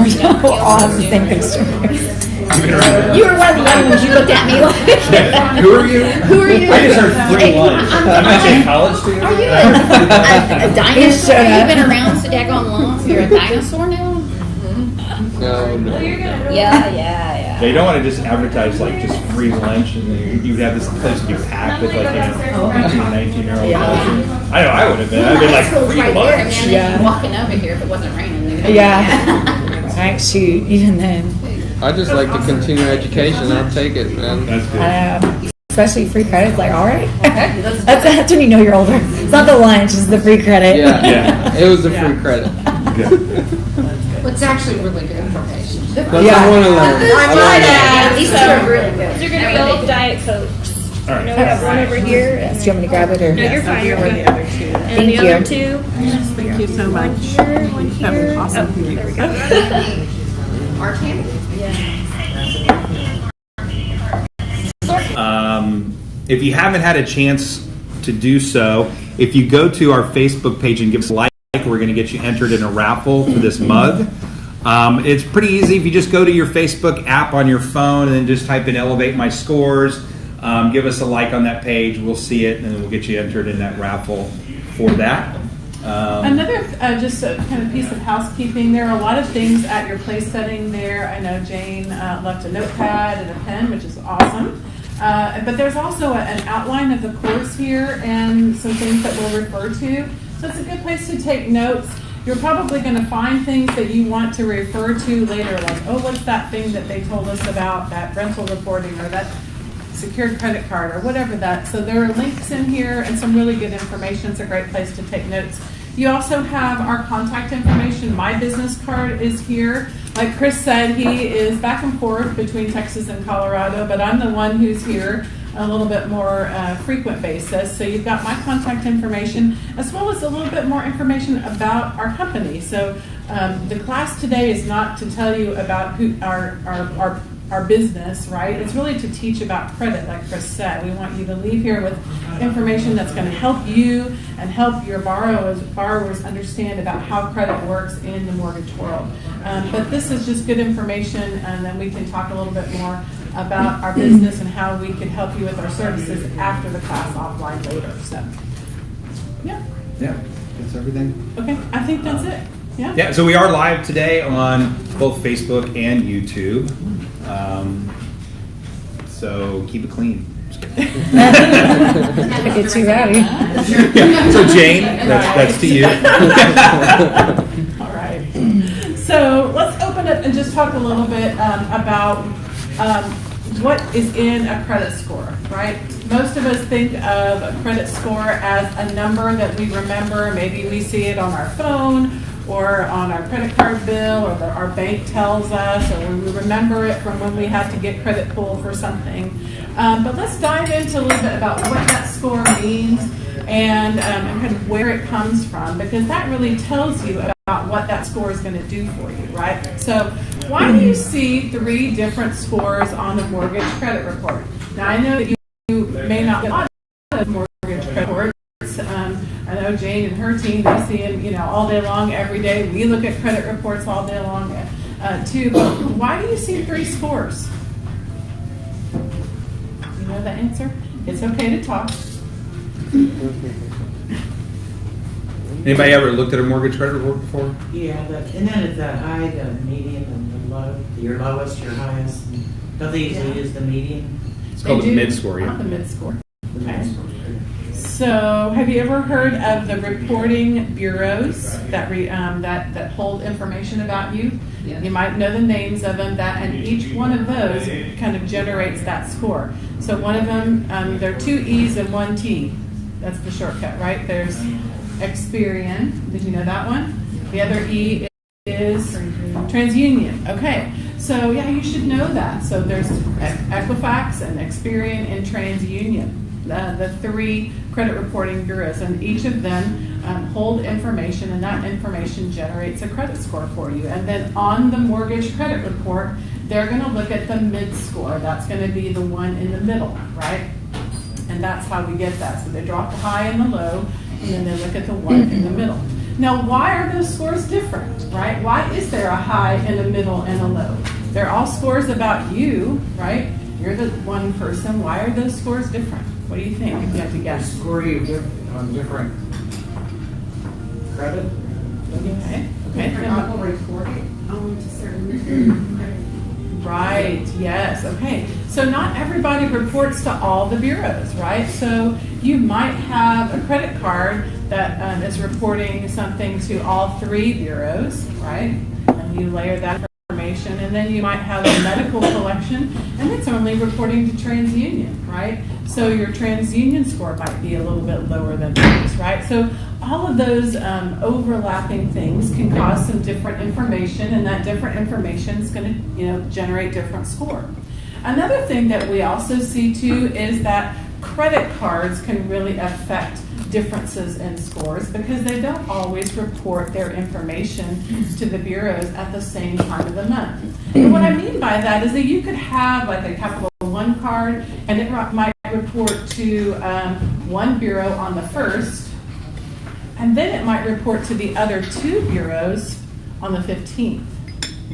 customers. All have the same customers. You were one of the young ones. You looked at me like, Who are you? who are you? I just heard free lunch. I'm actually a college student. Are you a dinosaur? You've been around so daggone long. You're a dinosaur now? No. Yeah. They don't want to just advertise like just free lunch, and then you'd have this place to be packed with like 18, 19-year-old. Yeah. I know I would have been. I'd been like School's free right there, lunch. man. Yeah. Walking over here if it wasn't raining. Yeah. Right, shoot, even then. I just like to continue education. I'll take it, man. That's good. Especially free credit's like, all right. That's when you know you're older. It's not the lunch, it's the free credit. Yeah. It was a free credit. Good. Well, it's actually really good information. But I want to learn. These two are really good. These are going to be old Diet Cokes. All right. We have one over here. Do you want me to grab it or? No, you're fine. You're good. And Thank the you. other two. Thank you so much. One here. Awesome. Oh, there we go. Our camera? If you haven't had a chance to do so, if you go to our Facebook page and give us a like, we're going to get you entered in a raffle for this mug. It's pretty easy. If you just go to your Facebook app on your phone and then just type in Elevate My Scores, give us a like on that page. We'll see it, and then we'll get you entered in that raffle for that. Another just a kind of piece of housekeeping. There are a lot of things at your place setting there. I know Jane left a notepad and a pen, which is awesome. But there's also an outline of the course here and some things that we'll refer to. So it's a good place to take notes. You're probably going to find things that you want to refer to later, like, oh, what's that thing that they told us about, that rental reporting or that secured credit card or whatever that. So there are links in here and some really good information. It's a great place to take notes. You also have our contact information. My business card is here. Like Chris said, he is back and forth between Texas and Colorado, but I'm the one who's here on a little bit more frequent basis. So you've got my contact information as well as a little bit more information about our company. So the class today is not to tell you about who our business, right? It's really to teach about credit, like Chris said. We want you to leave here with information that's going to help you and help your borrowers understand about how credit works in the mortgage world. But this is just good information, and then we can talk a little bit more about our business and how we can help you with our services after the class offline later. So, yeah. Yeah, that's everything. Okay, I think that's it. Yeah. Yeah, so we are live today on both Facebook and YouTube. So keep it clean. Just kidding. Get too rowdy. Yeah. So Jane, that's to you. All right. So let's open it and just talk a little bit about what is in a credit score, right? Most of us think of a credit score as a number that we remember. Maybe we see it on our phone or on our credit card bill, or our bank tells us, or we remember it from when we had to get credit pulled for something. But let's dive into a little bit about what that score means and kind of where it comes from, because that really tells you about what that score is going to do for you, right? So why do you see 3 different scores on the mortgage credit report? Now, I know that you may not get a lot of mortgage credit reports. I know Jane and her team, they see them, all day long, every day. We look at credit reports all day long, too. But why do you see 3 scores? You know the answer? It's okay to talk. Anybody ever looked at a mortgage credit report before? Yeah, and then it's the high, the median, and the low. Your lowest, your highest. Don't they usually use the median? It's called the mid score, Not yeah. the mid score. The median. So, have you ever heard of the reporting bureaus that that hold information about you? Yeah. You might know the names of them, and each one of those kind of generates that score. So one of them, there are 2 E's and 1 T. That's the shortcut, right? There's Experian. Did you know that one? The other E is TransUnion. Okay. So yeah, you should know that. So there's Equifax and Experian and TransUnion. The 3 credit reporting bureaus, and each of them hold information, and that information generates a credit score for you. And then on the mortgage credit report, they're going to look at the mid score. That's going to be the one in the middle, right? And that's how we get that. So they drop the high and the low, and then they look at the one in the middle. Now, why are those scores different, right? Why is there a high and a middle and a low? They're all scores about you, right? You're the one person. Why are those scores different? What do you think if you had to guess? Score you on different credit. Okay. Okay. People report it only to certain. Right, yes, okay. So not everybody reports to all the bureaus, right? So you might have a credit card that is reporting something to all 3 bureaus, right? And you layer that information, and then you might have a medical collection, and it's only reporting to TransUnion, right? So your TransUnion score might be a little bit lower than yours, right? So all of those overlapping things can cause some different information, and that different information is going to, generate different score. Another thing that we also see too is that credit cards can really affect differences in scores because they don't always report their information to the bureaus at the same time of the month. And what I mean by that is that you could have like a Capital One card and it might report to one bureau on the 1st, and then it might report to the other 2 bureaus on the 15th,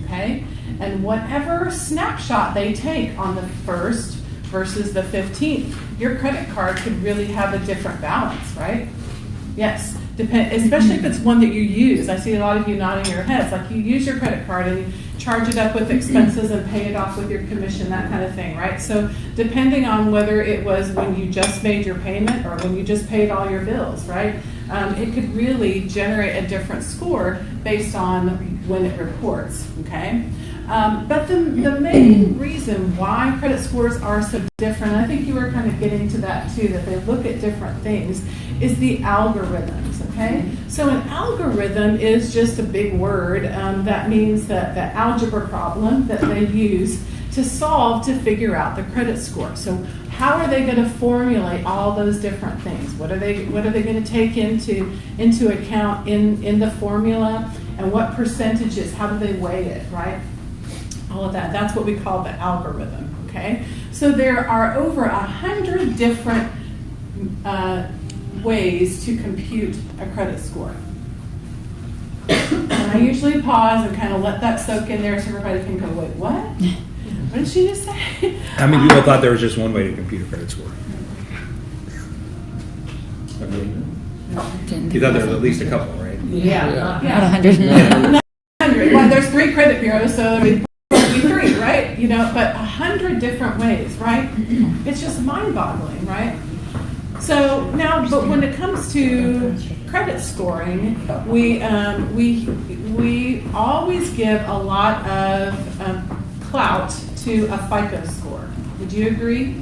okay? And whatever snapshot they take on the 1st versus the 15th, your credit card could really have a different balance, right? Yes, especially if it's one that you use. I see a lot of you nodding your heads, like you use your credit card and you charge it up with expenses and pay it off with your commission, that kind of thing, right? So depending on whether it was when you just made your payment or when you just paid all your bills, right? It could really generate a different score based on when it reports, okay? But the main reason why credit scores are so different, I think you were kind of getting to that too, that they look at different things, is the algorithms, okay? So an algorithm is just a big word that means that the algebra problem that they use to solve to figure out the credit score. So how are they going to formulate all those different things? What are they going to take into account in the formula, and what percentages? How do they weigh it, right? All of that. That's what we call the algorithm, okay? So there are over 100 different ways to compute a credit score. And I usually pause and kind of let that soak in there so everybody can go, wait, what? What did she just say? How many people thought there was just one way to compute a credit score? You thought there was at least a couple, right? Yeah. Not 100. 100. Well, there's 3 credit bureaus, so there'd be 3, right? But 100 different ways, right? It's just mind-boggling, right? So now, but when it comes to credit scoring, we always give a lot of clout to a FICO score. Would you agree?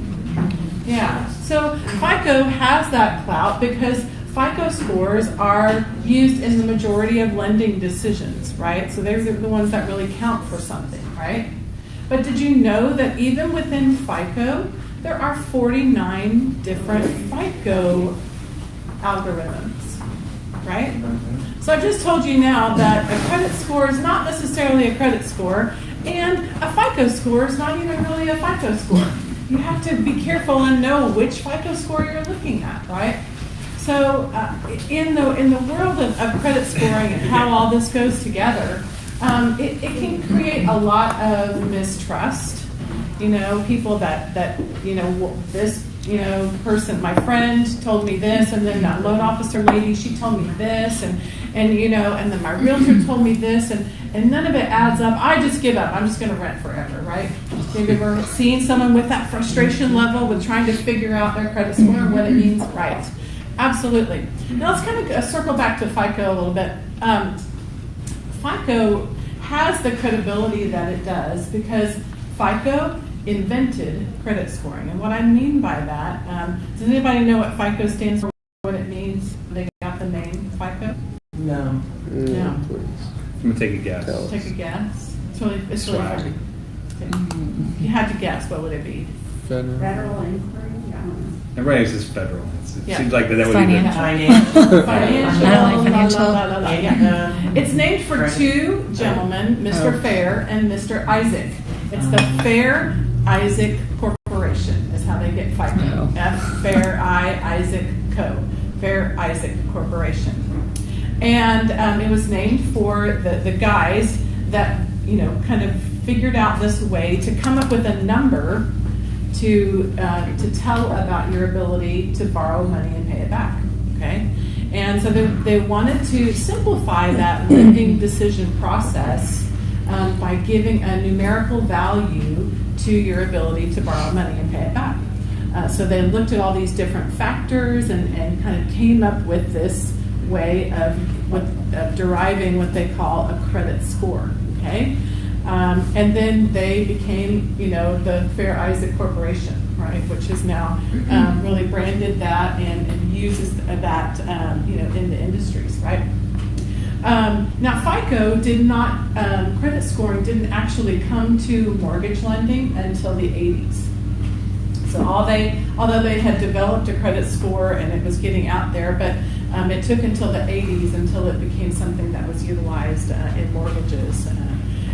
Yeah. So FICO has that clout because FICO scores are used in the majority of lending decisions, right? So they're the ones that really count for something, right? But did you know that even within FICO, there are 49 different FICO algorithms, right? So I've just told you now that a credit score is not necessarily a credit score, and a FICO score is not even really a FICO score. You have to be careful and know which FICO score you're looking at, right? So in the world of credit scoring and how all this goes together, it can create a lot of mistrust. People that this person, my friend told me this, and then that loan officer lady, she told me this, and then my realtor told me this, and none of it adds up. I just give up. I'm just going to rent forever, right? Have you ever seen someone with that frustration level with trying to figure out their credit score and what it means? Right. Absolutely. Now let's kind of circle back to FICO a little bit. FICO has the credibility that it does because FICO invented credit scoring. And what I mean by that, does anybody know what FICO stands for, what it means? They got the name FICO? No. No. Please. I'm going to take a guess. Take a guess. It's really Swag. hard. If you had to guess, what would it be? Federal inquiry. Everybody says federal. It Yeah. seems like that would be Financial. Financial. Financial. I don't like financial. Yeah. It's named for 2 gentlemen, Mr. Fair and Mr. Isaac. It's the Fair Isaac Corporation is how they get FICO. F Fair I Isaac Co. Fair Isaac Corporation. And it was named for the guys that, kind of figured out this way to come up with a number to tell about your ability to borrow money and pay it back. Okay, and so they wanted to simplify that lending decision process by giving a numerical value to your ability to borrow money and pay it back. So they looked at all these different factors and kind of came up with this way of deriving what they call a credit score. Okay. And then they became, the Fair Isaac Corporation, right, which has now really branded that and uses that, in the industries, right? Now, FICO did not, credit scoring didn't actually come to mortgage lending until the 80s. So although they had developed a credit score and it was getting out there, but it took until the 80s until it became something that was utilized in mortgages.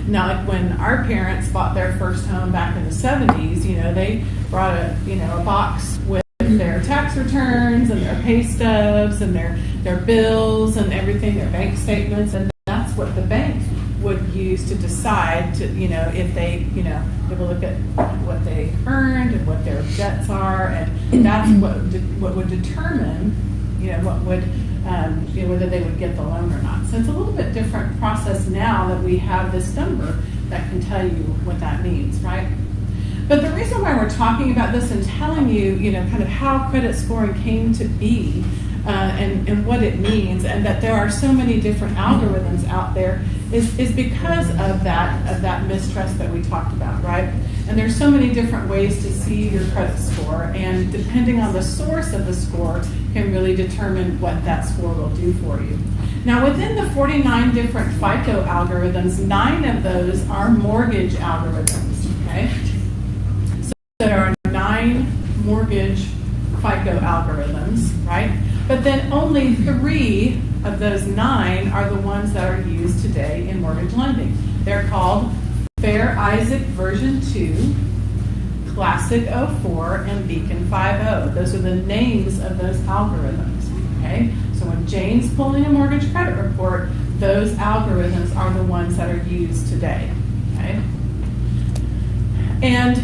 Now, like when our parents bought their first home back in the 70s, they brought a box with their tax returns and their pay stubs and their bills and everything, their bank statements, and that's what the bank would use to decide to, if they would look at what they earned and what their debts are, and that's what would determine, what would whether they would get the loan or not. So it's a little bit different process now that we have this number that can tell you what that means, right? But the reason why we're talking about this and telling you, kind of how credit scoring came to be and what it means, and that there are so many different algorithms out there, is because of that mistrust that we talked about, right? And there's so many different ways to see your credit score, and depending on the source of the score can really determine what that score will do for you. Now, within the 49 different FICO algorithms, 9 of those are mortgage algorithms, okay? So there are 9 mortgage FICO algorithms, right? But then only 3 of those 9 are the ones that are used today in mortgage lending. They're called Fair Isaac version 2, Classic 04, and Beacon 50. Those are the names of those algorithms, okay? So when Jane's pulling a mortgage credit report, those algorithms are the ones that are used today, okay? And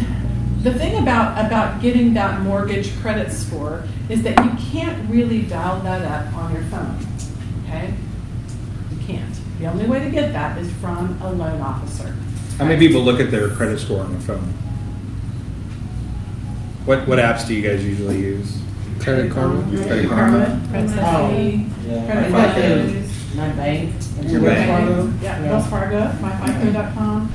the thing about getting that mortgage credit score is that you can't really dial that up on your phone, okay? You can't. The only way to get that is from a loan officer. How many people look at their credit score on their phone? What apps do you guys usually use? Credit Karma. Credit Karma. Princess Oh, E, yeah. Credit My Karma. My bank. Your bank. Yeah, Wells Fargo, myfico.com.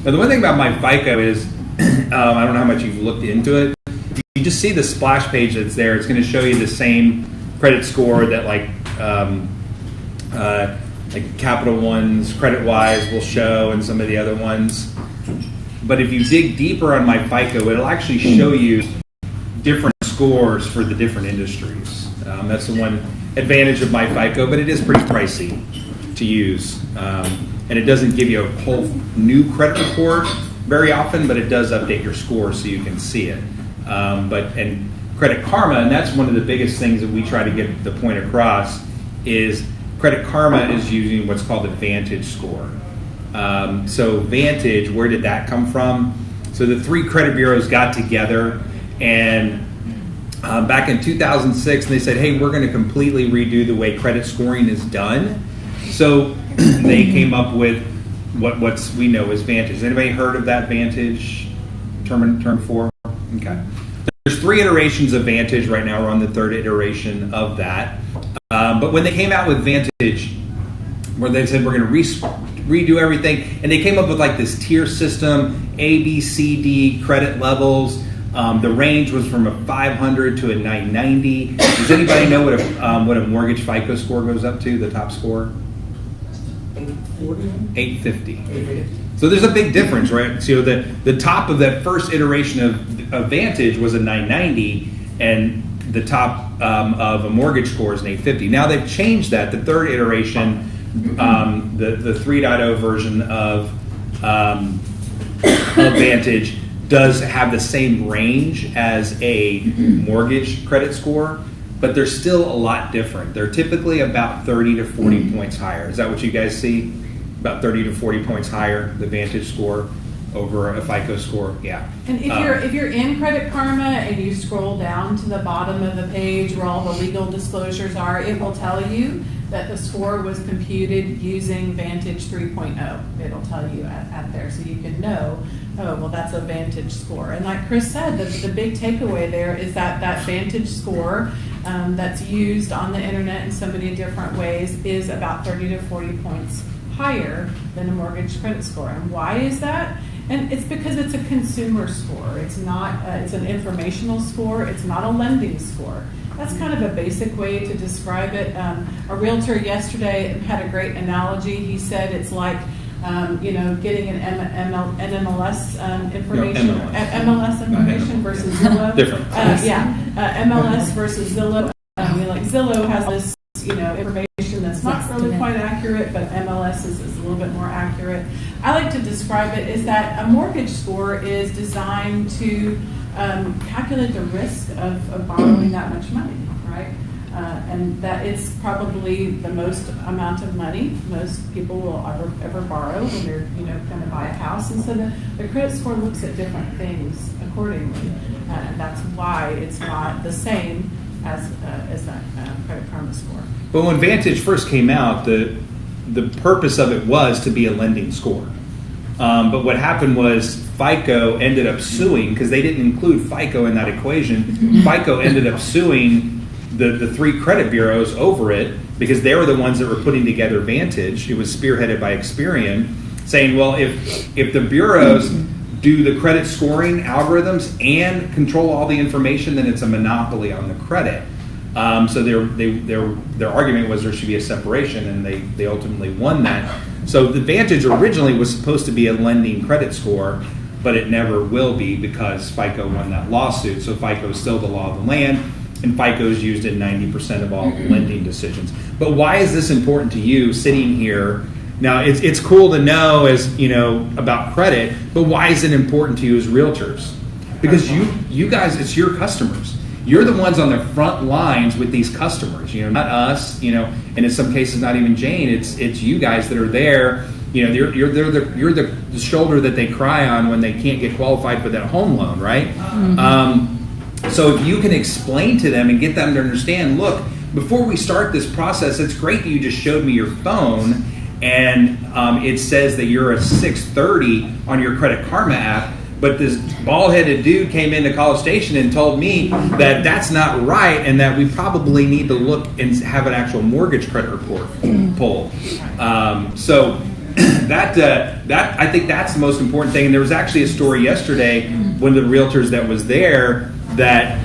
Now, the one thing about MyFICO is, I don't know how much you've looked into it. If you just see the splash page that's there, it's going to show you the same credit score that like Capital One's CreditWise will show, and some of the other ones. But if you dig deeper on MyFICO, it'll actually show you different scores for the different industries. That's the one advantage of MyFICO, but it is pretty pricey to use. And it doesn't give you a whole new credit report very often, but it does update your score so you can see it. And Credit Karma, and that's one of the biggest things that we try to get the point across, is Credit Karma is using what's called a Vantage score. So Vantage, where did that come from? So the 3 credit bureaus got together, and back in 2006, they said, hey, we're going to completely redo the way credit scoring is done. So they came up with what we know as Vantage. Has anybody heard of that Vantage term 4? Okay. There's 3 iterations of Vantage right now. We're on the 3rd iteration of that. But when they came out with Vantage, where they said we're going to redo everything, and they came up with like this tier system, A, B, C, D credit levels. The range was from a 500 to a 990. Does anybody know what a mortgage FICO score goes up to? The top score? 850. So there's a big difference, right? So the top of that first iteration of Vantage was a 990, and the top of a mortgage score is an 850. Now they've changed that. The 3rd iteration, the 3.0 version of Vantage does have the same range as a mortgage credit score, but they're still a lot different. They're typically about 30 to 40 points higher. Is that what you guys see? About 30 to 40 points higher, the Vantage score over a FICO score. Yeah. And if you're in Credit Karma and you scroll down to the bottom of the page where all the legal disclosures are, it will tell you that the score was computed using Vantage 3.0. It'll tell you at there, so you can know, oh, well, that's a Vantage score. And like Chris said, the big takeaway there is that Vantage score that's used on the internet in so many different ways is about 30 to 40 points higher than a mortgage credit score. And why is that? And it's because it's a consumer score. It's not. It's an informational score. It's not a lending score. That's kind of a basic way to describe it. A realtor yesterday had a great analogy. He said it's like, getting an MLS information, No, MLS. MLS information versus Zillow. Different. MLS versus Zillow. Like Zillow has this, information that's not really quite accurate, but MLS is a little bit more accurate. I like to describe it as that a mortgage score is designed to calculate the risk of borrowing that much money, right? And that it's probably the most amount of money most people will ever borrow when they're going to buy a house. And so the credit score looks at different things accordingly, and that's why it's not the same as that Credit Karma score. But when Vantage first came out, the purpose of it was to be a lending score. But what happened was FICO ended up suing, because they didn't include FICO in that equation. FICO ended up suing the three credit bureaus over it, because they were the ones that were putting together Vantage. It was spearheaded by Experian, saying, well, if the bureaus do the credit scoring algorithms and control all the information, then it's a monopoly on the credit. So their argument was there should be a separation, and they ultimately won that. So the Vantage originally was supposed to be a lending credit score, but it never will be, because FICO won that lawsuit. So FICO is still the law of the land, and FICO is used in 90% of all lending decisions. But why is this important to you sitting here? Now, it's cool to know about credit, but why is it important to you as realtors? Because you guys, it's your customers. You're the ones on the front lines with these customers, not us, and in some cases not even Jane. It's you guys that are there. You're the shoulder that they cry on when they can't get qualified for that home loan, right? Mm-hmm. So if you can explain to them and get them to understand, look, before we start this process, it's great that you just showed me your phone and it says that you're a 630 on your Credit Karma app, but this bald-headed dude came into College Station and told me that that's not right, and that we probably need to look and have an actual mortgage credit report pulled. So that I think that's the most important thing. And there was actually a story yesterday, one of the realtors that was there, that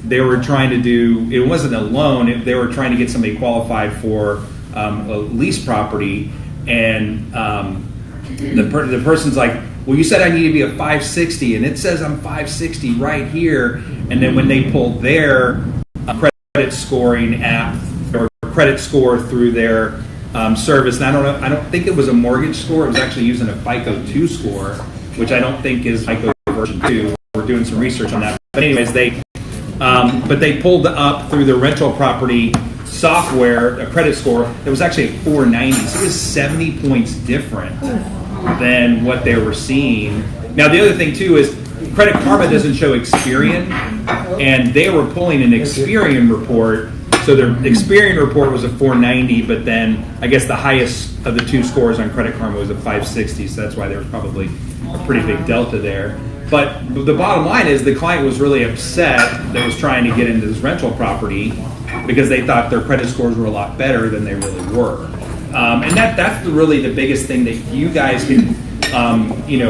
they were trying to do, it wasn't a loan, they were trying to get somebody qualified for a lease property, and the person's like, well, you said I need to be a 560, and it says I'm 560 right here. And then when they pulled their credit scoring app or credit score through their service, and I don't think it was a mortgage score. It was actually using a FICO 2 score, which I don't think is FICO version 2. We're doing some research on that. But anyways, they pulled up through the rental property software a credit score that was actually a 490. So it was 70 points different than what they were seeing. Now, the other thing, too, is Credit Karma doesn't show Experian, and they were pulling an Experian report. So their Experian report was a 490, but then I guess the highest of the two scores on Credit Karma was a 560, so that's why there was probably a pretty big delta there. But the bottom line is the client was really upset that was trying to get into this rental property because they thought their credit scores were a lot better than they really were. And that's really the biggest thing that you guys can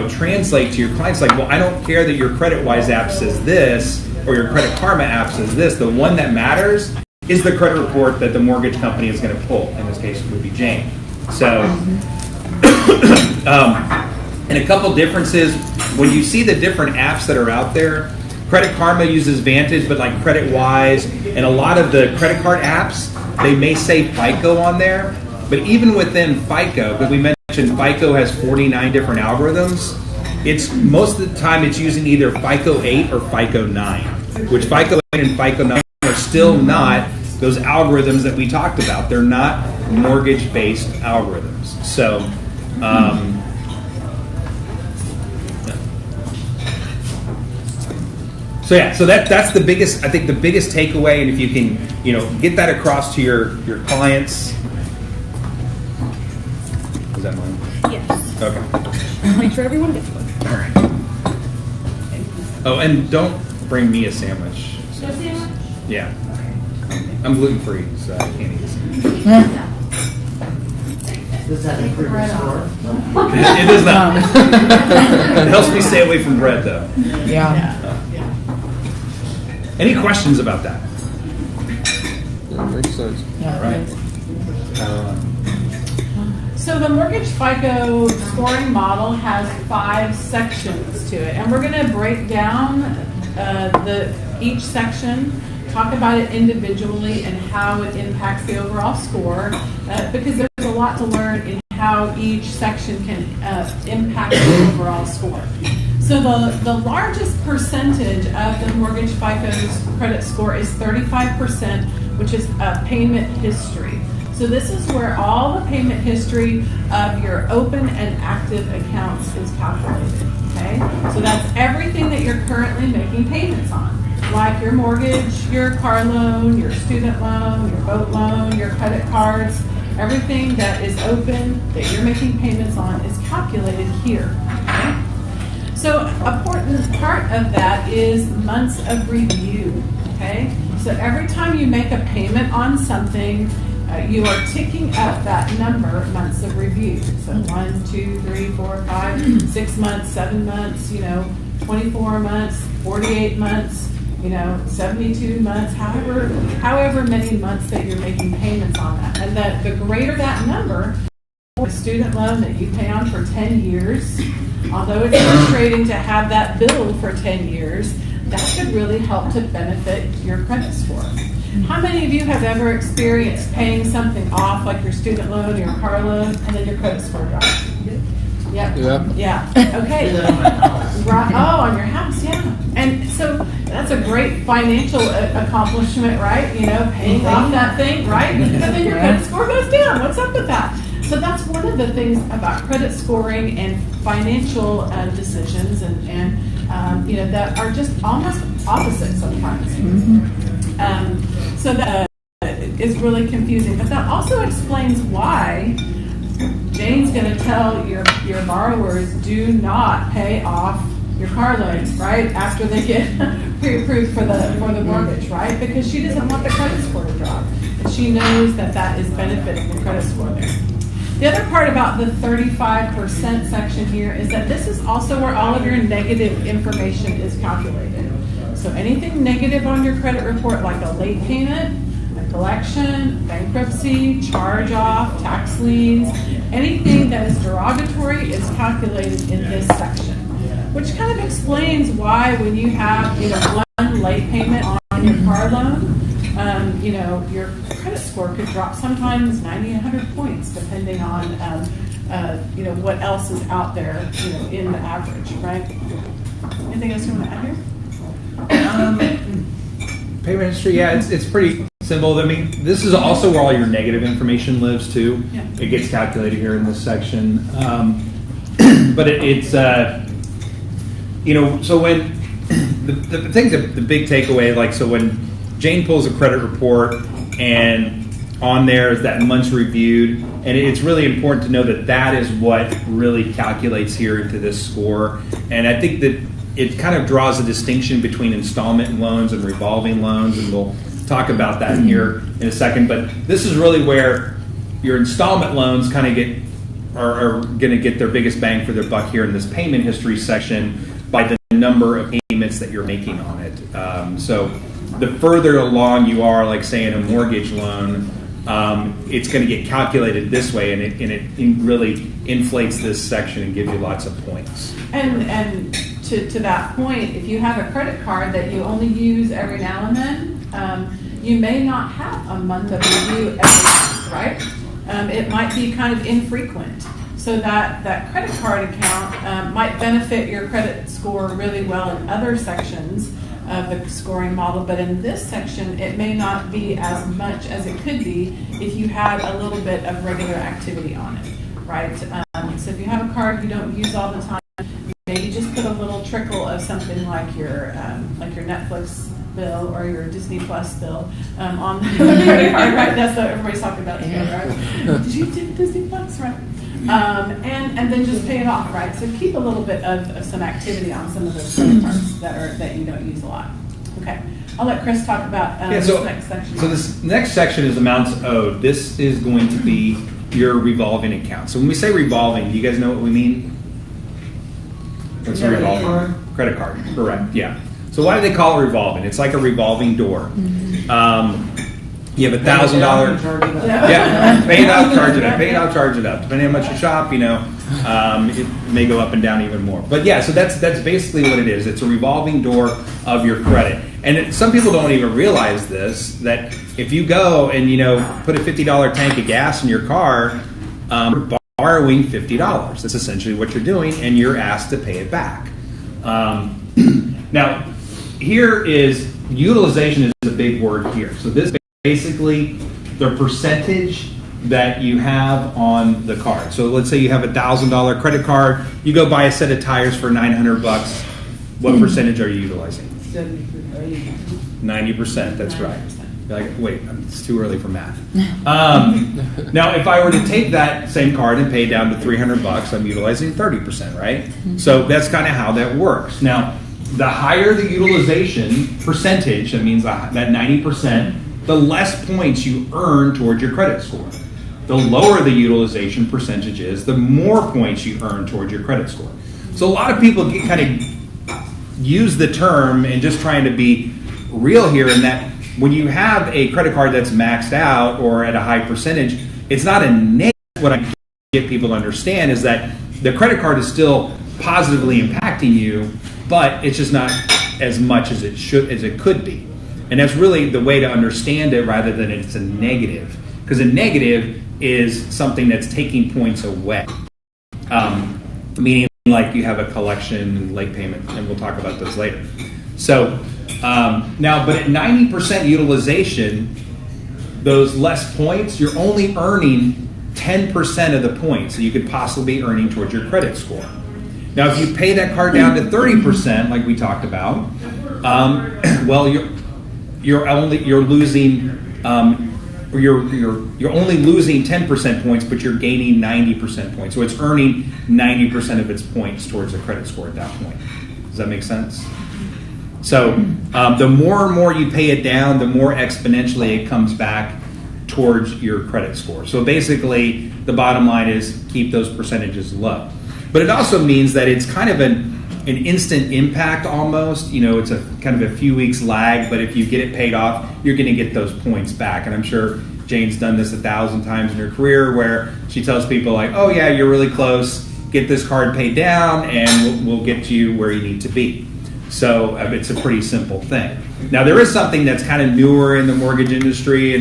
translate to your clients. Like, well, I don't care that your CreditWise app says this or your Credit Karma app says this. The one that matters is the credit report that the mortgage company is going to pull. In this case, it would be Jane. So, and a couple differences. When you see the different apps that are out there, Credit Karma uses Vantage, but like CreditWise and a lot of the credit card apps, they may say FICO on there. But even within FICO, because we mentioned FICO has 49 different algorithms, it's most of the time it's using either FICO 8 or FICO 9, which FICO 8 and FICO 9 are still still not those algorithms that we talked about. They're not mortgage-based algorithms. So, so that's the biggest. I think the biggest takeaway, and if you can, get that across to your clients. Is that mine? Yes. Okay. Make sure everyone gets one. All right. Oh, and don't bring me a sandwich. No sandwich? Yeah. I'm gluten free, so I can't eat a sandwich. Does that improve your score? It does not. It helps me stay away from bread, though. Yeah. Any questions about that? Yeah, makes sense. All right. So the mortgage FICO scoring model has 5 sections to it, and we're going to break down each section, talk about it individually and how it impacts the overall score, because there's a lot to learn in how each section can impact the overall score. So the largest percentage of the mortgage FICO's credit score is 35%, which is payment history. So this is where all the payment history of your open and active accounts is calculated, okay? So that's everything that you're currently making payments on, like your mortgage, your car loan, your student loan, your boat loan, your credit cards, everything that is open that you're making payments on is calculated here, okay? So an important part of that is months of review, okay? So every time you make a payment on something, you are ticking up that number, months of review. So 1, 2, 3, 4, 5, 6 months, 7 months, 24 months, 48 months, 72 months, however many months that you're making payments on that. And that the greater that number, a student loan that you pay on for 10 years, although it's frustrating to have that bill for 10 years, that could really help to benefit your credit score. How many of you have ever experienced paying something off, like your student loan, your car loan, and then your credit score drops? Yep. Yeah. Okay. Right. Oh, on your house, yeah. And so that's a great financial accomplishment, right? Paying off that thing, right? But then your credit score goes down. What's up with that? So that's one of the things about credit scoring and financial decisions, and that are just almost opposite sometimes. So that is really confusing. But that also explains why Jane's going to tell your borrowers, do not pay off your car loans, right, after they get pre-approved for the mortgage, right? Because she doesn't want the credit score to drop. And she knows that is benefiting the credit score there. The other part about the 35% section here is that this is also where all of your negative information is calculated. So anything negative on your credit report, like a late payment, a collection, bankruptcy, charge-off, tax liens, anything that is derogatory is calculated in this section, which kind of explains why when you have one late payment on your car loan, your credit score could drop sometimes 90, 100 points, depending on what else is out there, in the average, right? Anything else you want to add here? Payment history, yeah, it's pretty simple. I mean, this is also where all your negative information lives too. Yeah. It gets calculated here in this section. But it's so when the big takeaway, so when Jane pulls a credit report and on there is that months reviewed, and it's really important to know that is what really calculates here into this score. And I think that it kind of draws a distinction between installment loans and revolving loans, and we'll talk about that here in a second. But this is really where your installment loans kind of are going to get their biggest bang for their buck here in this payment history section by the number of payments that you're making on it. So the further along you are, like say in a mortgage loan, it's going to get calculated this way, and it really inflates this section and gives you lots of points. And to that point, if you have a credit card that you only use every now and then, you may not have a month of review every month, right? It might be kind of infrequent. So that credit card account might benefit your credit score really well in other sections, of the scoring model, but in this section, it may not be as much as it could be if you had a little bit of regular activity on it, right? So if you have a card you don't use all the time, maybe just put a little trickle of something like your Netflix bill or your Disney Plus bill on the credit card, right? That's what everybody's talking about today, right? Did you take Disney Plus, right? And then just pay it off, right? So keep a little bit of some activity on some of those credit cards that you don't use a lot. Okay, I'll let Chris talk about this next section. So this next section is amounts owed. This is going to be your revolving account. So when we say revolving, do you guys know what we mean? What's a revolving? Credit card, correct, yeah. So why do they call it revolving? It's like a revolving door. You have $1,000. Yeah, pay it out, charge it up. Pay it out, charge it up. Depending on how much you shop, it may go up and down even more. But yeah, so that's basically what it is. It's a revolving door of your credit. And some people don't even realize this, that if you go and put a $50 tank of gas in your car, you're borrowing $50. That's essentially what you're doing, and you're asked to pay it back. Now, here is utilization is a big word here. So this basically the percentage that you have on the card. So let's say you have $1,000 credit card. You go buy a set of tires for $900. What percentage are you utilizing? 90%. That's right. You're like, wait, it's too early for math. Now, if I were to take that same card and pay it down to $300, I'm utilizing 30%, right? So that's kind of how that works. Now, the higher the utilization percentage, that means that 90%, the less points you earn towards your credit score. The lower the utilization percentage is, the more points you earn towards your credit score. So a lot of people kind of use the term and just trying to be real here in that when you have a credit card that's maxed out or at a high percentage, it's not a negative. What I get people to understand is that the credit card is still positively impacting you, but it's just not as much as it could be. And that's really the way to understand it rather than it's a negative. Because a negative is something that's taking points away. Meaning like you have a collection and late payment, and we'll talk about those later. So now, but at 90% utilization, those less points, you're only earning 10% of the points that you could possibly be earning towards your credit score. Now, if you pay that card down to 30%, like we talked about, well, you're only losing 10% points, but you're gaining 90% points. So it's earning 90% of its points towards the credit score at that point. Does that make sense? So the more and more you pay it down, the more exponentially it comes back towards your credit score. So basically, the bottom line is keep those percentages low. But it also means that it's kind of an instant impact almost. It's a kind of a few weeks lag, but if you get it paid off, you're going to get those points back. And I'm sure Jane's done this 1,000 times in her career where she tells people like, oh yeah, you're really close, get this card paid down and we'll get you where you need to be. So it's a pretty simple thing. Now there is something that's kind of newer in the mortgage industry,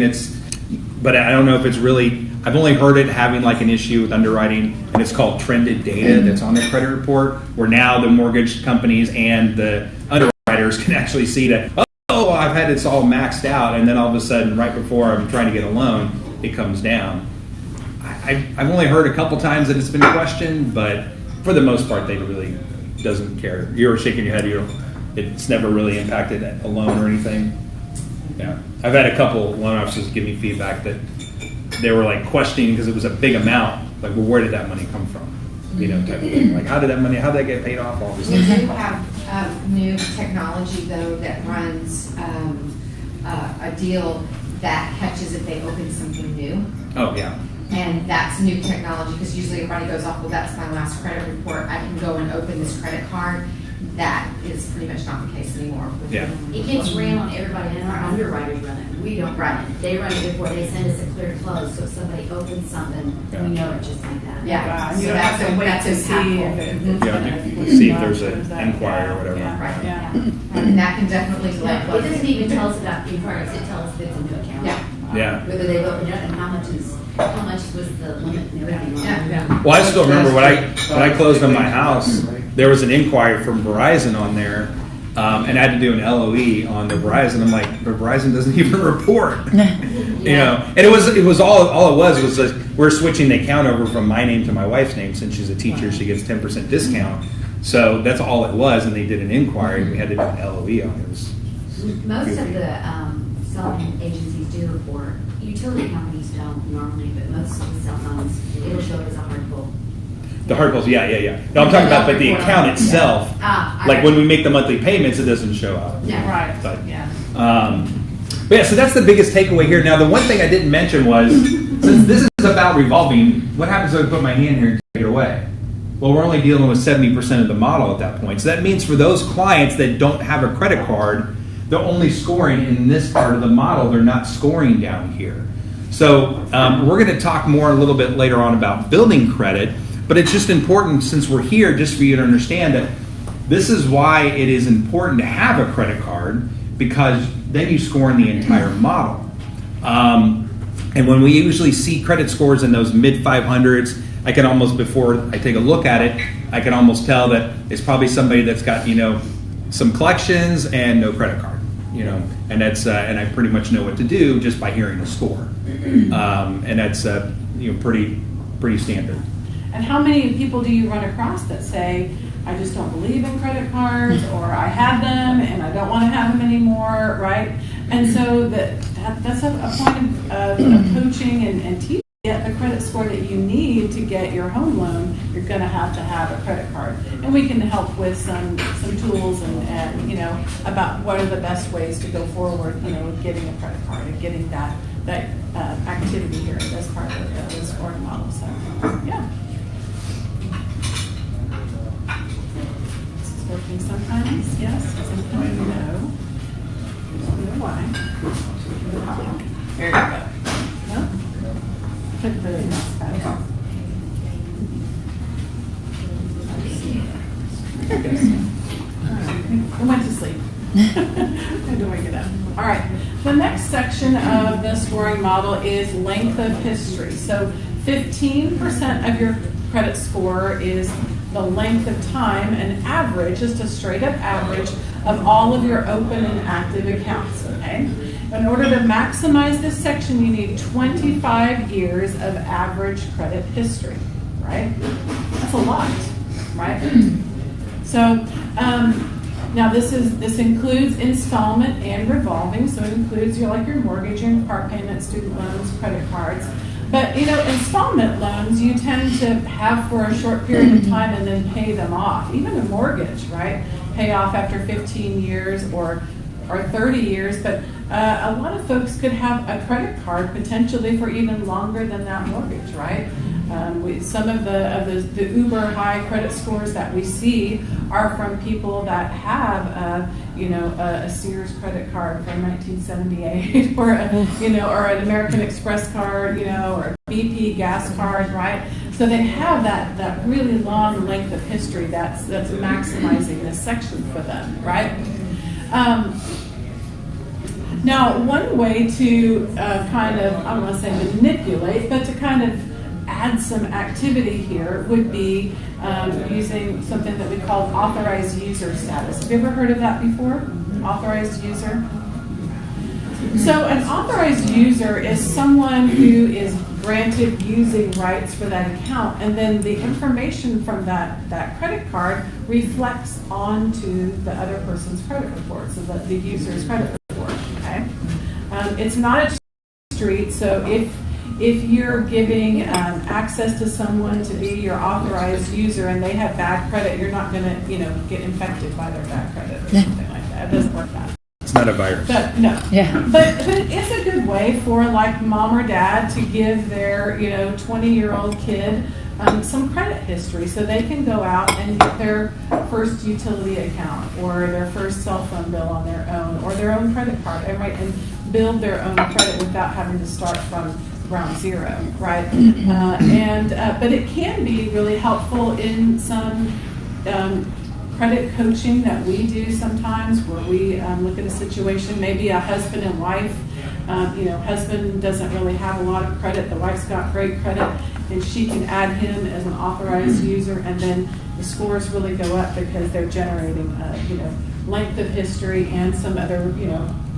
but I don't know if it's really, I've only heard it having like an issue with underwriting, and it's called trended data that's on the credit report, where now the mortgage companies and the underwriters can actually see that, oh, I've had this all maxed out, and then all of a sudden, right before I'm trying to get a loan, it comes down. I've only heard a couple times that it's been questioned, but for the most part, they really doesn't care. You're shaking your head, it's never really impacted a loan or anything. Yeah, I've had a couple loan officers give me feedback that they were like questioning because it was a big amount. Like, well, where did that money come from? Type of thing. Like, how did that get paid off? All this We do have new technology though that runs a deal that catches if they open something new. Oh yeah. And that's new technology because usually everybody goes off, well, that's my last credit report. I can go and open this credit card. That is pretty much not the case anymore. Yeah. It gets ran on everybody, and our underwriters run it. We don't run it. They run it before they send us a clear close. So if somebody opens something, we know it just like that. Yeah. You don't have to wait to see if See if there's an inquiry or whatever. Yeah. Right. Yeah. And that can definitely delay It doesn't even tell us about inquiries. It tells us if it's a new account. Yeah. Yeah. Whether they've opened it and how much was the limit and everything. Yeah. Well, I still remember when I closed on my house, there was an inquiry from Verizon on there, And I had to do an LOE on the Verizon. I'm like, but Verizon doesn't even report. You know, and it was all it was like, we're switching the account over from my name to my wife's name. Since she's a teacher, she gets 10% discount. So that's all it was, and they did an inquiry. We had to do an LOE on it. Most of the cell phone agencies do report. Utility companies don't normally, but most of the cell phones, it'll show it as a hard pull. The hard pulls, yeah. No, I'm talking about, but the account itself, like when we make the monthly payments, it doesn't show up. Yeah. Right. But, Yeah. But yeah, so that's the biggest takeaway here. Now, the one thing I didn't mention was, since this is about revolving, what happens if I put my hand here and take it away? Well, we're only dealing with 70% of the model at that point. So that means for those clients that don't have a credit card, they're only scoring in this part of the model. They're not scoring down here. So we're going to talk more a little bit later on about building credit, but it's just important, since we're here, just for you to understand that this is why it is important to have a credit card, because then you score in the entire model. And when we usually see credit scores in those mid 500s, I can almost, before I take a look at it, I can almost tell that it's probably somebody that's got, some collections and no credit card, and that's and I pretty much know what to do just by hearing a score, and that's pretty standard. And how many people do you run across that say, I just don't believe in credit cards, or I had them and I don't want to have them anymore, right? And so that's a point of coaching and teaching. Get the credit score that you need to get your home loan, you're going to have a credit card. And we can help with some tools and about what are the best ways to go forward, with getting a credit card and getting that activity here as part of the scoring model. So, yeah. This is working sometimes, yes, sometimes no. I don't know why. There you go. No? Really nice guy. I went to sleep. I had to wake it up. All right. The next section of the scoring model is length of history. So 15% of your credit score is the length of time, an average, just a straight up average of all of your open and active accounts. Okay. In order to maximize this section, you need 25 years of average credit history, right? That's a lot, right? So now this includes installment and revolving, so it includes your mortgage, your car payment, student loans, credit cards. But installment loans you tend to have for a short period of time and then pay them off. Even a mortgage, right? Pay off after 15 years or 30 years, but a lot of folks could have a credit card potentially for even longer than that mortgage, right? Some of the uber high credit scores that we see are from people that have a Sears credit card from 1978 or or an American Express card, or a BP gas card, right? So they have that really long length of history that's maximizing this section for them, right? Now, one way to kind of, I don't want to say manipulate, but to kind of add some activity here would be using something that we call authorized user status. Have you ever heard of that before? Authorized user? So an authorized user is someone who is granted using rights for that account, and then the information from that credit card reflects onto the other person's credit report, so that the user's credit report, okay? It's not a street, so if you're giving access to someone to be your authorized user and they have bad credit, you're not going to get infected by their bad credit or something like that. It doesn't work that way. It's not a virus. But no. Yeah. But it's a good way for mom or dad to give their 20-year-old kid some credit history, so they can go out and get their first utility account or their first cell phone bill on their own or their own credit card, and build their own credit without having to start from ground zero, right? But it can be really helpful in some credit coaching that we do sometimes, where we look at a situation, maybe a husband and wife. Husband doesn't really have a lot of credit. The wife's got great credit, and she can add him as an authorized user, and then the scores really go up because they're generating, length of history and some other,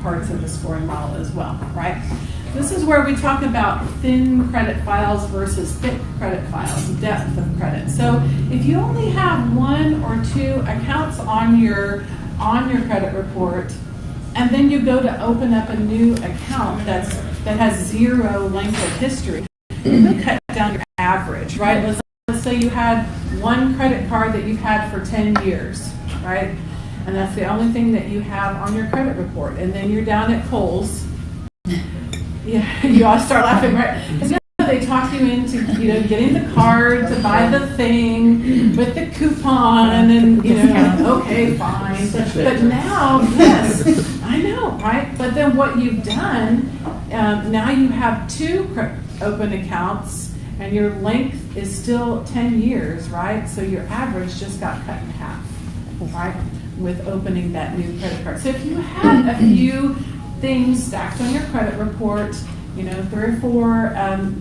parts of the scoring model as well, right? This is where we talk about thin credit files versus thick credit files, depth of credit. So if you only have 1 or 2 accounts on your credit report, and then you go to open up a new account that has 0 length of history, you cut down your average, right? Let's say you had 1 credit card that you've had for 10 years, right? And that's the only thing that you have on your credit report. And then you're down at Kohl's. Yeah, you all start laughing, right? Because they talk you into, getting the card to buy the thing with the coupon, and okay, fine. But now, yes, I know, right? But then what you've done, now you have 2 open accounts, and your length is still 10 years, right? So your average just got cut in half, right? With opening that new credit card. So if you had a few things stacked on your credit report, 3 or 4,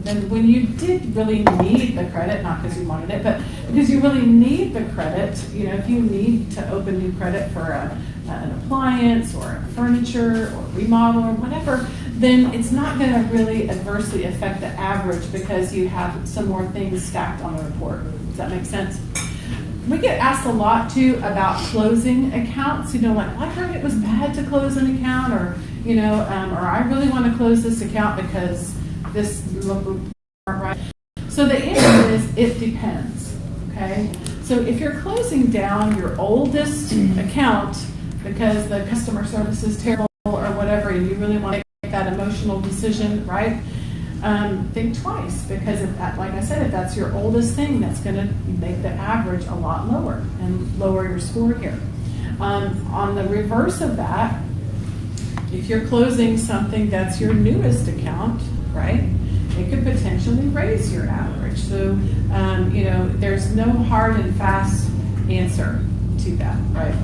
then when you did really need the credit, not because you wanted it, but because you really need the credit, if you need to open new credit for an appliance or furniture or remodel or whatever, then it's not going to really adversely affect the average because you have some more things stacked on the report. Does that make sense? We get asked a lot too about closing accounts. Like, well, I heard it was bad to close an account, or or I really want to close this account because this looked right. So the answer is it depends. Okay. So if you're closing down your oldest account because the customer service is terrible or whatever, and you really want to make that emotional decision, right? Think twice, because like I said, if that's your oldest thing, that's going to make the average a lot lower and lower your score here. On the reverse of that, if you're closing something that's your newest account, right, it could potentially raise your average. So, there's no hard and fast answer to that, right?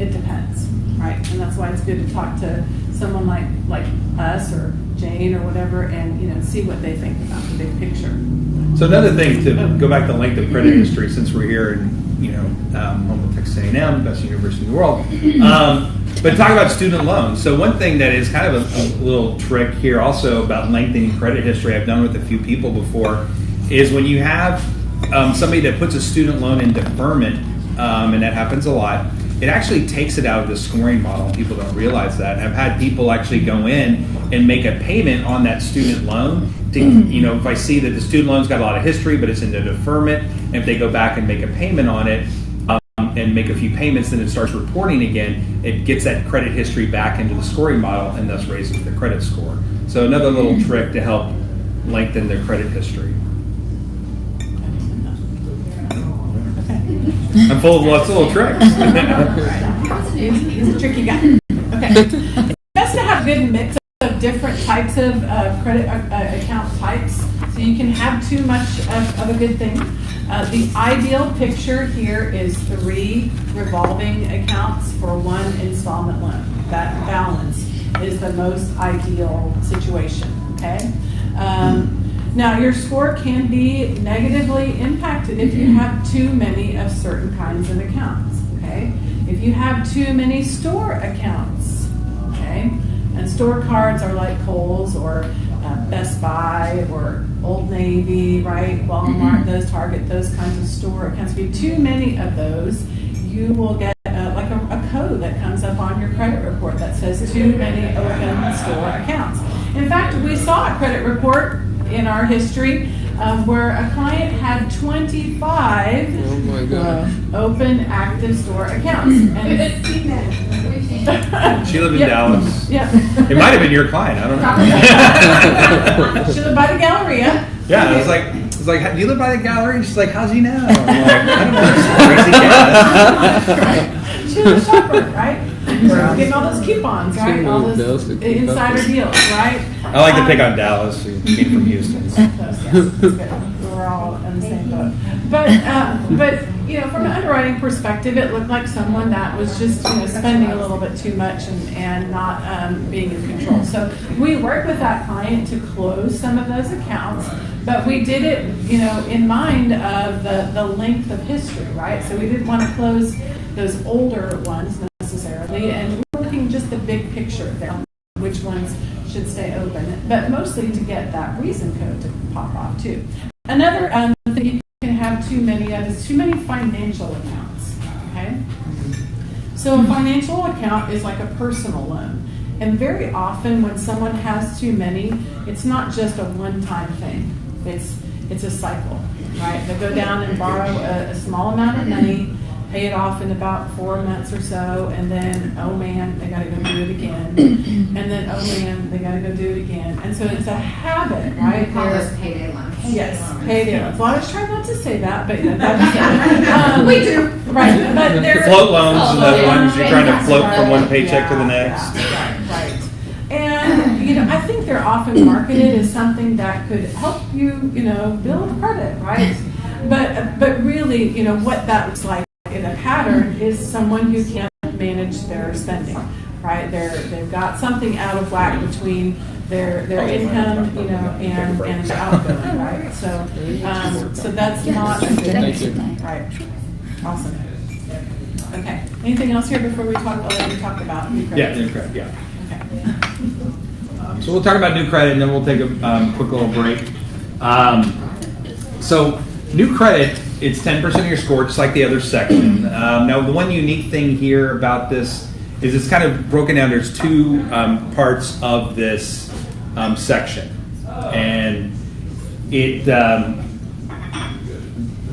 It depends, right? And that's why it's good to talk to someone like us or Jane or whatever, and see what they think about the big picture. So another thing to go back to length of credit history, since we're here in home of Texas A&M, best university in the world, but talk about student loans. So one thing that is kind of a little trick here, also about lengthening credit history, I've done with a few people before, is when you have somebody that puts a student loan in deferment, and that happens a lot. It actually takes it out of the scoring model. People don't realize that. I've had people actually go in and make a payment on that student loan. If I see that the student loan's got a lot of history, but it's in the deferment, and if they go back and make a payment on it and make a few payments, then it starts reporting again. It gets that credit history back into the scoring model and thus raises the credit score. So another little trick to help lengthen their credit history. I'm full of lots of little tricks. He's a tricky guy. Okay. It's best to have a good mix of different types of credit account types, so you can have too much of a good thing. The ideal picture here is 3 revolving accounts for 1 installment loan. That balance is the most ideal situation. Okay. Now, your score can be negatively impacted if you have too many of certain kinds of accounts, okay? If you have too many store accounts, okay? And store cards are like Kohl's or Best Buy or Old Navy, right? Walmart, those Target, those kinds of store accounts. If you have too many of those, you will get like a code that comes up on your credit report that says too many open store accounts. In fact, we saw a credit report in our history where a client had 25 open active store accounts. And She lived in Dallas. Yeah. It might have been your client. I don't know. She lived by the Galleria. Yeah, I was like, do you live by the Galleria? And she's like, how's he know? I'm like, I don't know, this crazy cat. She was a shopper, right? Getting all those coupons, right? All those insider deals, right? I like to pick on Dallas. He came from Houston. We're all in the same boat. But from an underwriting perspective, it looked like someone that was just spending a little bit too much and not being in control. So we worked with that client to close some of those accounts, But we did it, in mind of the length of history, right? So we didn't want to close those older ones necessarily, and we're looking just the big picture there, which ones should stay open, but mostly to get that reason code to pop off too. Another thing you can have too many of is too many financial accounts, okay? So a financial account is like a personal loan. And very often when someone has too many, it's not just a one-time thing. It's a cycle, right? They go down and borrow a small amount of money, pay it off in about 4 months or so, and then, oh man, they gotta go do it again. And then, oh man, they gotta go do it again. And so it's a habit, right? Call those payday loans. Yes, payday loans. Well, I was trying not to say that, but that's We do. Right, but they're Float loans are the ones you're trying to float from one paycheck to the Yeah, next. right. And I think they're often marketed as something that could help you, build credit, right? But really, what that looks like in a pattern is someone who can't manage their spending, right? They've got something out of whack between their income, and their outgoing, right? So that's not a good Thank you. thing, right? Awesome. Okay. Anything else here before we talk about new credit? Yeah, new credit, yeah. Okay. So we'll talk about new credit, and then we'll take a quick little break. So new credit, it's 10% of your score, just like the other section. Now, the one unique thing here about this is it's kind of broken down. There's two parts of this section, and it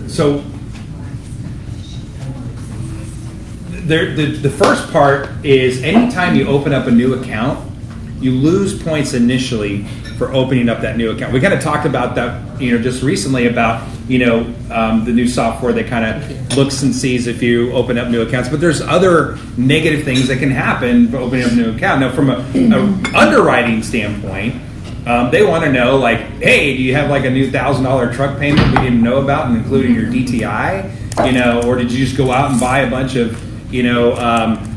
so. The first part is anytime you open up a new account, you lose points initially for opening up that new account. We kind of talked about that, just recently about, the new software that kind of looks and sees if you open up new accounts. But there's other negative things that can happen for opening up a new account. Now, from a underwriting standpoint, they want to know, like, hey, do you have like a new $1,000 truck payment we didn't know about, and including your DTI, or did you just go out and buy a bunch of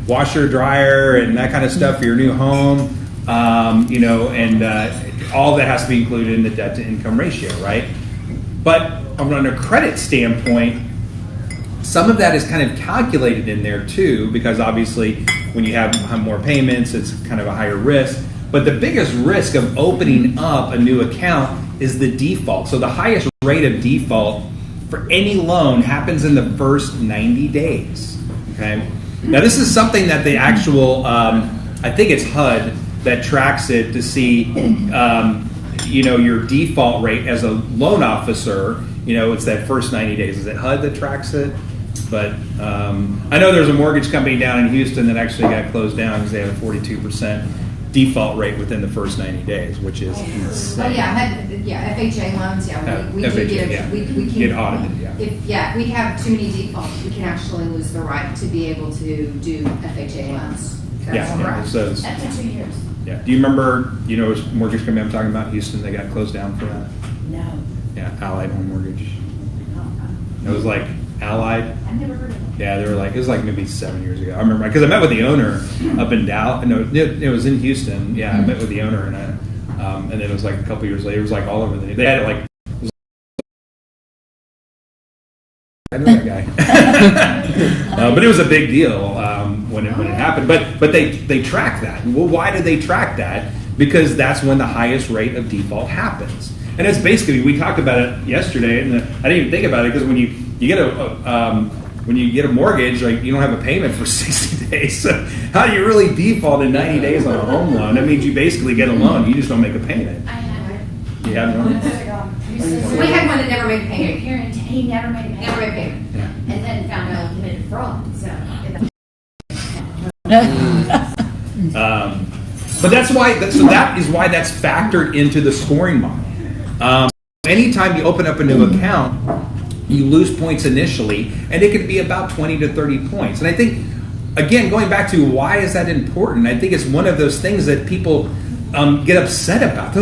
washer, dryer, and that kind of stuff for your new home, and all that has to be included in the debt to income ratio, right? But on a credit standpoint, some of that is kind of calculated in there too, because obviously when you have more payments, it's kind of a higher risk. But the biggest risk of opening up a new account is the default. So the highest rate of default for any loan happens in the first 90 days. Okay. Now this is something that the actual, I think it's HUD that tracks it to see, your default rate as a loan officer. It's that first 90 days. Is it HUD that tracks it? But I know there's a mortgage company down in Houston that actually got closed down because they had a 42% default rate within the first 90 days, which is insane. Oh yeah, FHA loans. We do FHA, get we can get audited. Yeah. If we have too many defaults, we can actually lose the right to be able to do FHA loans. That's correct. So Up to 2 years. yeah. Do you remember? Which mortgage company I'm talking about? Houston. They got closed down for that. No. Yeah, Allied Home Mortgage. It was like Allied. I've never heard of it. Yeah, they were like, it was like maybe 7 years ago. I remember because I met with the owner up in Dallas. No, it was in Houston. Yeah, I met with the owner, and then it was like a couple years later. It was like all over the news. They had it like. I know that guy. But it was a big deal when it happened. But they track that. Well, why do they track that? Because that's when the highest rate of default happens. And it's basically, we talked about it yesterday, and I didn't even think about it because when you get a mortgage, like you don't have a payment for 60 days. So how do you really default in 90 days on a home loan? That means you basically get a loan. You just don't make a payment. I had it. You have one? We had one that never made a payment. He never made a payment. Never made a payment. Yeah. And then found out he committed fraud. So. But that's why. So that is why that's factored into the scoring model. Anytime you open up a new account, you lose points initially, and it could be about 20 to 30 points. And I think, again, going back to why is that important? I think it's one of those things that people get upset about.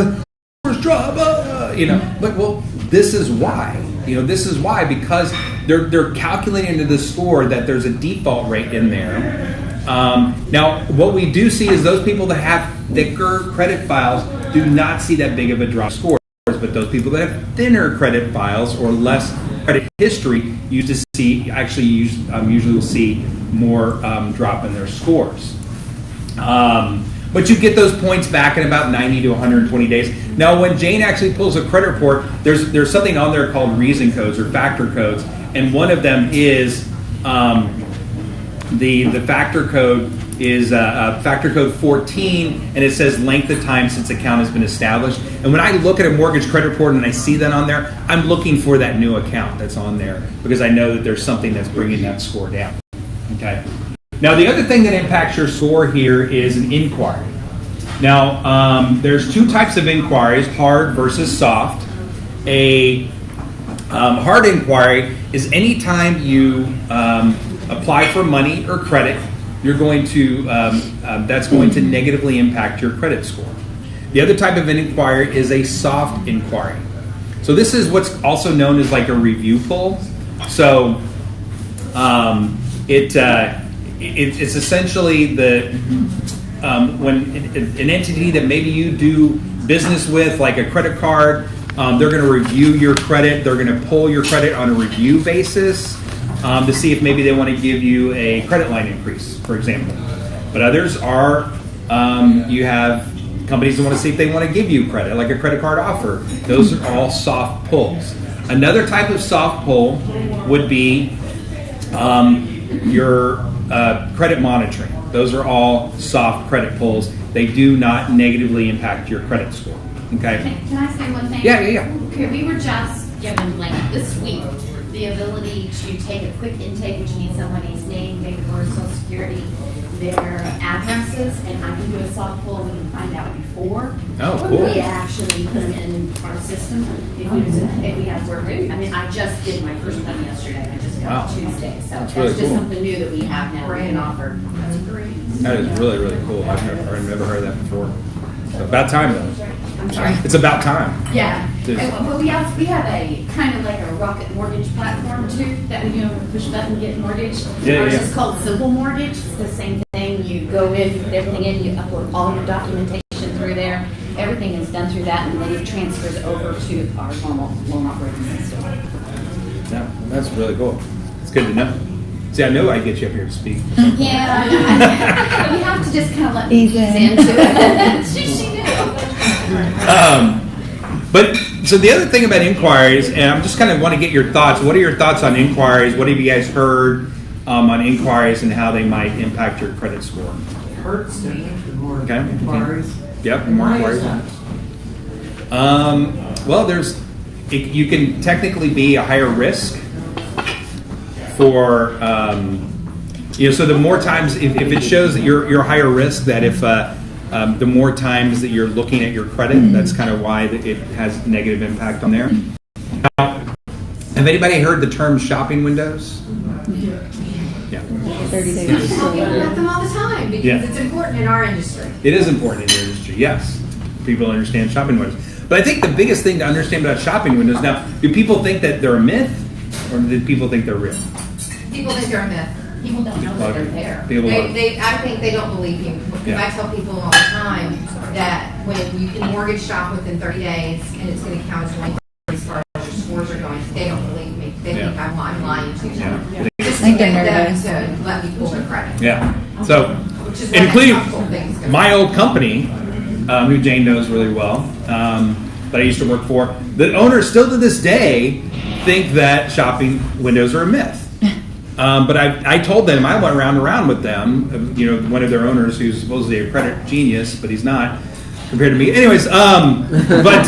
But well, this is why. This is why, because they're calculating into the score that there's a default rate in there. Now, what we do see is those people that have thicker credit files do not see that big of a drop in scores but those people that have thinner credit files or less credit history usually will see more drop in their scores. But you get those points back in about 90 to 120 days. Now, when Jane actually pulls a credit report, there's something on there called reason codes or factor codes, and one of them is the factor code is factor code 14, and it says length of time since account has been established. And when I look at a mortgage credit report and I see that on there, I'm looking for that new account that's on there because I know that there's something that's bringing that score down. Okay. Now, the other thing that impacts your score here is an inquiry. Now, there's two types of inquiries, hard versus soft. A hard inquiry is any time you apply for money or credit, you're going to that's going to negatively impact your credit score. The other type of an inquiry is a soft inquiry. So this is what's also known as like a review pull. So it's essentially when an entity that maybe you do business with, like a credit card, they're going to review your credit. They're going to pull your credit on a review basis to see if maybe they want to give you a credit line increase, for example. But others are, you have companies that want to see if they want to give you credit, like a credit card offer. Those are all soft pulls. Another type of soft pull would be your credit monitoring. Those are all soft credit pulls. They do not negatively impact your credit score. Okay. Can I say one thing? Yeah. Okay, we were just given, like, this week, the ability to take a quick intake, which means somebody's name, date of birth, social security, their addresses, and I can do a soft pull. We can find out before. Oh, cool. We actually put them in our system. If we have work, I mean, I just did my first one yesterday. I just got it Tuesday, so that's really just cool. something new that we have now. We can offer. That's great. That is really, really cool. I've never heard of that before. So about time, though. I'm sorry. It's about time. Yeah, Just- but we have a kind of like a rocket mortgage platform too, that we push button get mortgage. Ours is called Simple Mortgage. It's the same thing. You go in, you put everything in, you upload all your documentation through there. Everything is done through that, and then it transfers over to our normal loan operating system. Yeah, that's really cool. It's good to know. See, I know I get you up here to speak. Yeah, we have to just kind of let me Ease ease in. into it. She knew. But so the other thing about inquiries, and I'm just kind of want to get your thoughts. What are your thoughts on inquiries? What have you guys heard on inquiries and how they might impact your credit score? It hurts, doesn't it? The more Okay. inquiries. Yep, more Why inquiries. is that? Well, you can technically be a higher risk for so the more times if it shows that you're higher risk, that if the more times that you're looking at your credit, that's kind of why it has negative impact on there. Now, have anybody heard the term shopping windows? Yeah. 30 days. I talk about them all the time because Yeah. it's important in our industry. It is important in your industry, yes. People understand shopping windows. But I think the biggest thing to understand about shopping windows, now, do people think that they're a myth, or do people think they're real? People think they're a myth. People don't know that they're there. People are. I think they don't believe you. Because Yeah. I tell people all the time that when you can mortgage shop within 30 days and it's going to count as one as far as your scores are going, they don't believe me. They think I'm lying to them. Yeah. Just I think to they're get them nervous. to let me pull their credit. Yeah. So, Which is why including that's how pull things go. my old company, who Jane knows really well, that I used to work for, the owners still to this day think that shopping windows are a myth. But I told them, I went around with them, one of their owners who's supposedly a credit genius, but he's not compared to me. Anyways, but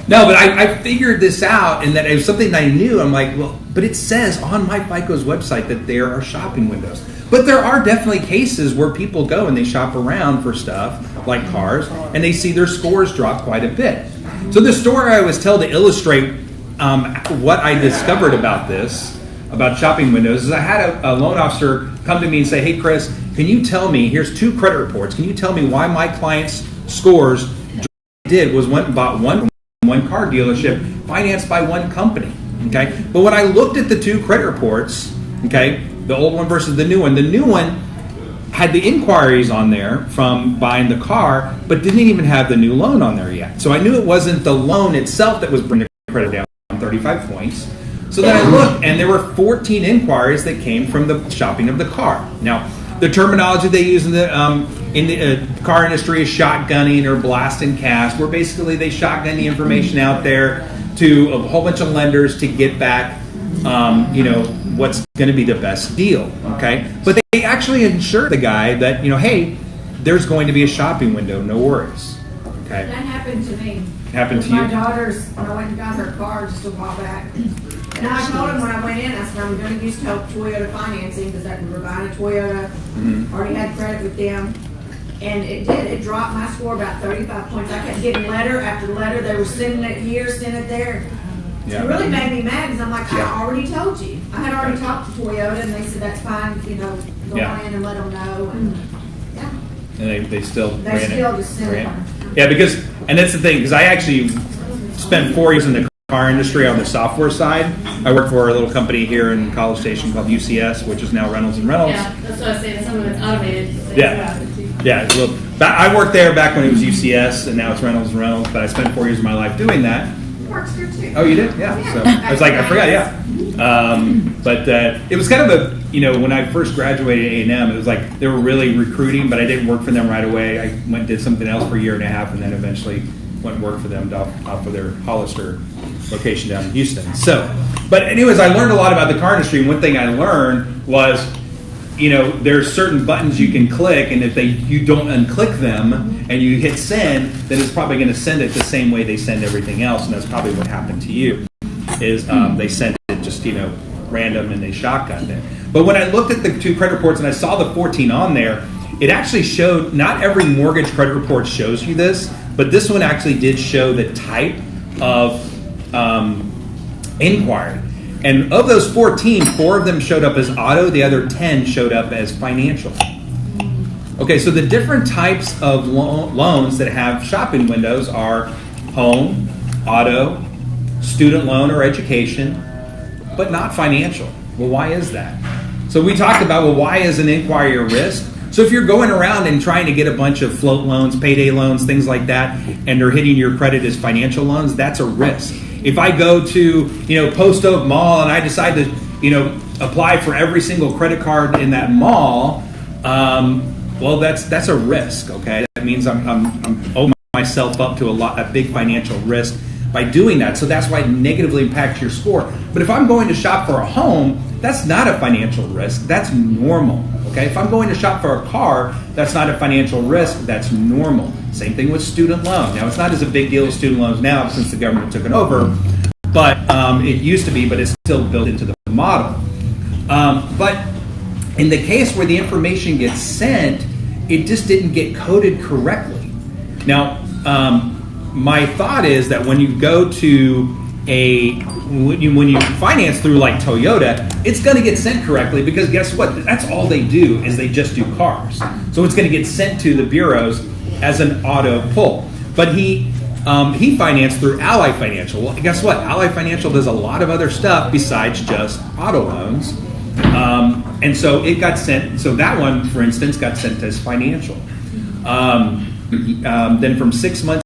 I figured this out, and that it was something I knew. I'm like, well, but it says on my FICO's website that there are shopping windows. But there are definitely cases where people go and they shop around for stuff like cars, and they see their scores drop quite a bit. So the story I always tell to illustrate what I discovered about shopping windows, is I had a loan officer come to me and say, hey, Chris, can you tell me, here's 2 credit reports, can you tell me why my client's scores went and bought one car dealership financed by one company, okay? But when I looked at the 2 credit reports, okay, the old one versus the new one had the inquiries on there from buying the car, but didn't even have the new loan on there yet. So I knew it wasn't the loan itself that was bringing the credit down 35 points. So then I looked, and there were 14 inquiries that came from the shopping of the car. Now, the terminology they use in the car industry is shotgunning or blast and cast, where basically they shotgun the information out there to a whole bunch of lenders to get back, what's going to be the best deal. Okay, but they actually insure the guy that hey, there's going to be a shopping window. No worries. Okay. That happened to me. Happened to my you? daughters, when I went and got her car just a while back. And I told them when I went in, I said, I'm going to use Toyota financing because I can provide a Toyota. Already had credit with them. And it did. It dropped my score about 35 points. I kept getting letter after letter. They were sending it here, sending it there. Yeah. It really made me mad because I'm like, Yeah. I already told you. I had already talked to Toyota and they said, that's fine, go Yeah. on in and let them know. And, yeah. And they still They ran still it. just send it. Yeah, because, and that's the thing, because I actually spent 4 years in the car industry on the software side. I worked for a little company here in College Station called UCS, which is now Reynolds and Reynolds. Yeah, that's what I was saying. Some of it's automated. Yeah. Well, I worked there back when it was UCS, and now it's Reynolds and Reynolds. But I spent 4 years of my life doing that. Works here too. Oh, you did? Yeah. So I was like, I forgot. Yeah. But it was kind of a, when I first graduated at A&M, it was like they were really recruiting, but I didn't work for them right away. I went and did something else for a year and a half, and then eventually went and worked for them off of their Hollister location down in Houston. So, but anyways, I learned a lot about the car industry, and one thing I learned was, there's certain buttons you can click, and if you don't unclick them and you hit send, then it's probably going to send it the same way they send everything else, and that's probably what happened to you. Is they sent it just random and they shotgunned it. But when I looked at the 2 credit reports and I saw the 14 on there, it actually showed, not every mortgage credit report shows you this, but this one actually did show the type of inquiry. And of those 14, 4 of them showed up as auto, the other 10 showed up as financial. Okay, so the different types of loans that have shopping windows are home, auto, student loan or education, but not financial. Well, why is that? So we talked about, why is an inquiry a risk? So if you're going around and trying to get a bunch of float loans, payday loans, things like that, and they're hitting your credit as financial loans, that's a risk. If I go to, Post Oak Mall and I decide to, apply for every single credit card in that mall, well, that's a risk, okay? That means I'm opening myself up to a big financial risk by doing that. So that's why it negatively impacts your score. But if I'm going to shop for a home, that's not a financial risk. That's normal. Okay? If I'm going to shop for a car, that's not a financial risk. That's normal. Same thing with student loan. Now, it's not as a big deal with student loans now since the government took it over, but it used to be, but it's still built into the model. But in the case where the information gets sent, it just didn't get coded correctly. Now, my thought is that when you go to when you finance through like Toyota, it's going to get sent correctly because guess what? That's all they do is they just do cars. So it's going to get sent to the bureaus as an auto pull. But he financed through Ally Financial. Well, guess what? Ally Financial does a lot of other stuff besides just auto loans. And so it got sent. So that one, for instance, got sent as financial. Then from 6 months